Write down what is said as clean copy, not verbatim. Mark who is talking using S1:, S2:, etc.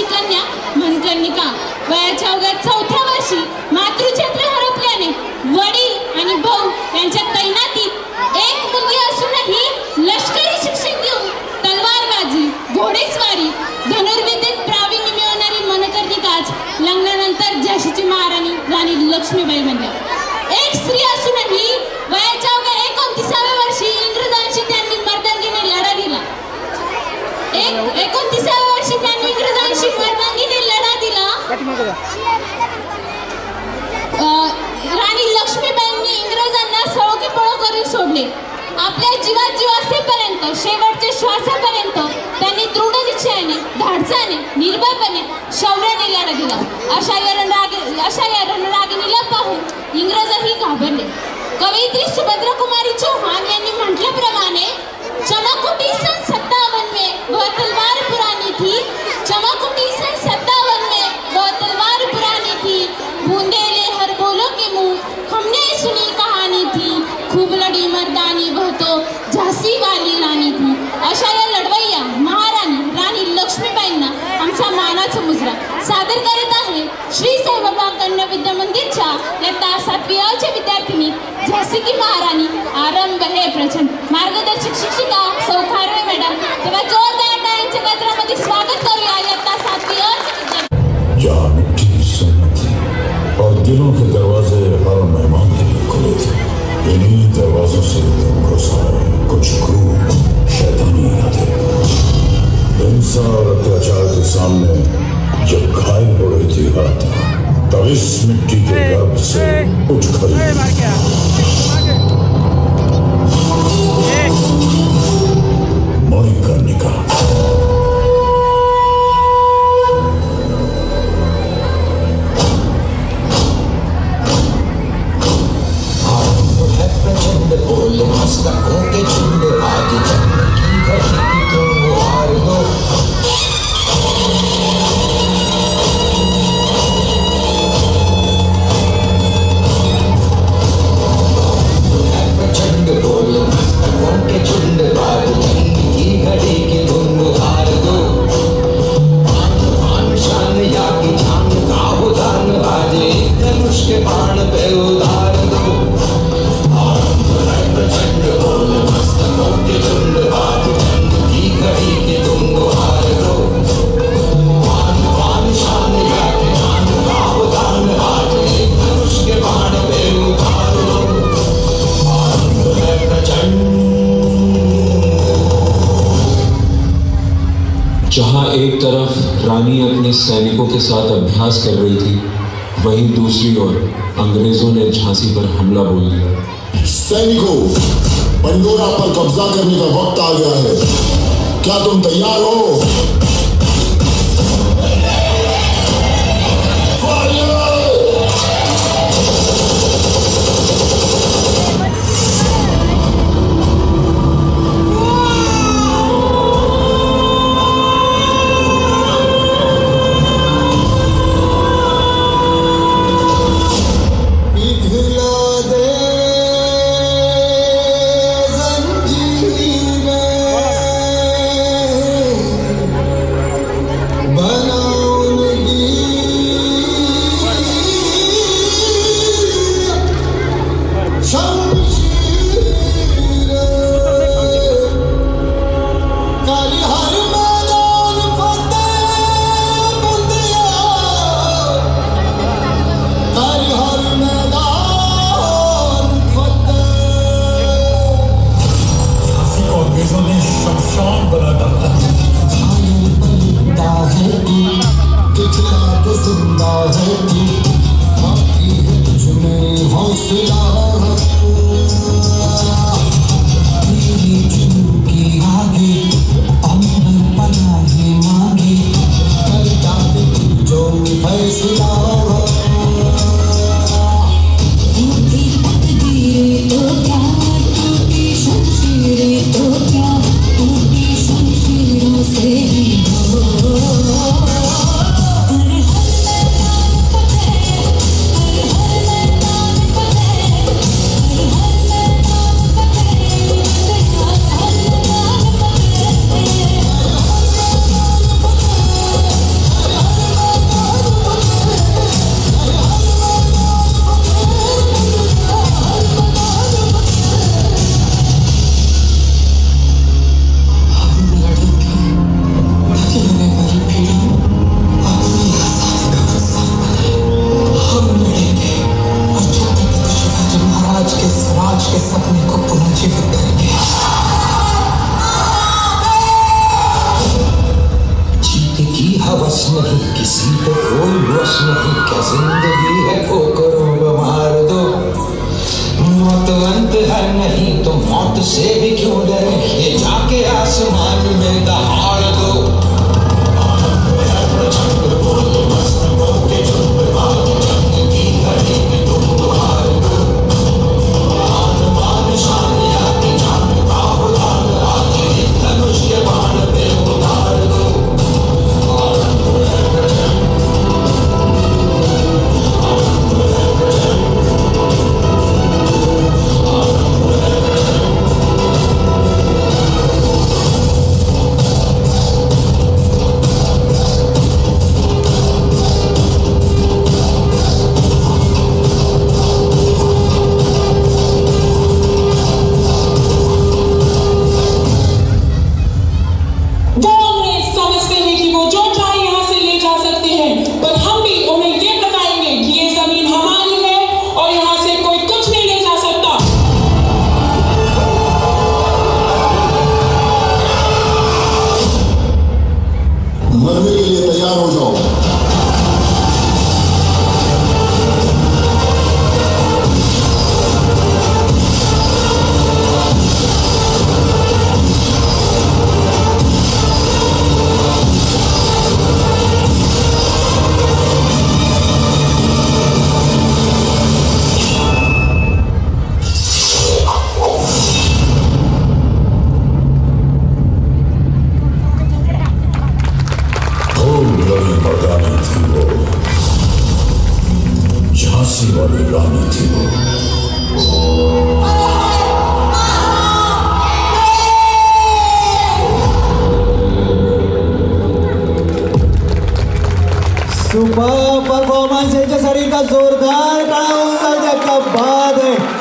S1: वंशाची कन्या मनकर्णिका वयाच्या अवघ्या 4थ्या वर्षी मातृछत्र हरपल्याने वडील आणि भाऊ यांच्या तैनातीत एक मुलगी असूनही लष्करी शिक्षण घेऊन तलवारबाजी, घोडेस्वारी, धनुर्विद्येत प्रावीण्य मिळवणारी मनकर्णिकाच लग्नानंतर झाशीची महाराणी राणी लक्ष्मीबाई बनल्या. एक स्त्री असूनही वयाच्या अवघ्या 29व्या वर्षी इंग्रजांशी त्यांनी मर्दांगीने लढा दिला. 29व्या वर्षी त्यांनी इंग्रजांशी मर्दांगीने लढा दिला. राणी लक्ष्मीबाईंनी इंग्रजांना सळोकी पळो करून सोडले. आपल्या जीवात जीव असेपर्यंत, शेवटच्या श्वासापर्यंत त्यांनी दृढ निश्चयाने, धाडसाने, निर्भयपणे, शौर्याने लढा दिला. अशा या रणरागिणीला पाहून इंग्रजही घाबरले. कवयित्री सुभद्रा कुमारी चौहान यांनी म्हटल्याप्रमाणे चमकुटी सन 57 में वह तलवार पुरानी थी, चमकुटी सन 57 में वह तलवार पुरानी थी, बूंदेले हर बोलो के मुंह हमने सुनी कहानी थी, खूब लड़ी मर्दानी वह तो झांसी वाली राणी थी. अशा या लढवय्या महाराणी राणी लक्ष्मीबाईंना आमचा मानाचा मुजरा सादर करत आहे श्री साईबाबा कन्या विद्या मंदिरच्या इयत्ता 7वी अ च्या विद्यार्थिनी झांसी की महाराणी. आरंभ है प्रचंड. मार्गदर्शक शिक्षिका सौ खारवे मॅडम. तेव्हा जोरदार टाळ्यांच्या गजरामध्ये स्वागत करूया इयत्ता 7वी अ च्या विद्यार्थी.
S2: यहाँ मिट्टी की सोना थी और दिलों के दरवाजे हर मेहमान के लिए खुले थे. इन्हीं दरवाजों से घुस आए कुछ क्रूर शैतानी इरादे. हिंसा और अत्याचार के सामने जब घायल हो रही थी हाथ, तब इस मिट्टी के गर्भ से उठ खड़ी मनकर्णिका.
S3: प्रचंड बोल मस्तकों के झुंड, आज जन्म की घड़ी की तुम हार दो. प्रचंड बोल मस्तकों के झुंड, आज जन्म की घड़ी की तुम हार दो. आन शान या की जान का उदान, आज एक धनुष के बाण पे उधार दो. प्रचंड बोल मस्तकों के झुंड, आज जन्म की घड़ी के तुम हार दो. आन शान या के जान का उदान, आज एक धनुष के बाण पे उधार दो. प्रचंड.
S4: जहां एक तरफ रानी अपने सैनिकों के साथ अभ्यास कर रही थी, वहीं दूसरी ओर अंग्रेजों ने झांसी पर हमला बोल दिया.
S2: सैनिकों, पंडोरा पर कब्जा करने का वक्त आ गया है. क्या तुम तैयार हो?
S3: हवस नहीं किसी पे कोई बस नहीं, क्या जिंदगी है ठोकरों में मार दो। मौत अंत है नहीं तो मौत से भी क्यों डरे, ये जाके आसमान में दहाड़ दो।
S2: मरने के लिए तैयार हो जाओ। मर्दानी थी वो, झांसी वाली रानी थी वो।
S5: सुपर परफॉर्मन्स याच्यासाठी का जोरदार टाळ्या उचलतात, क्या बात है।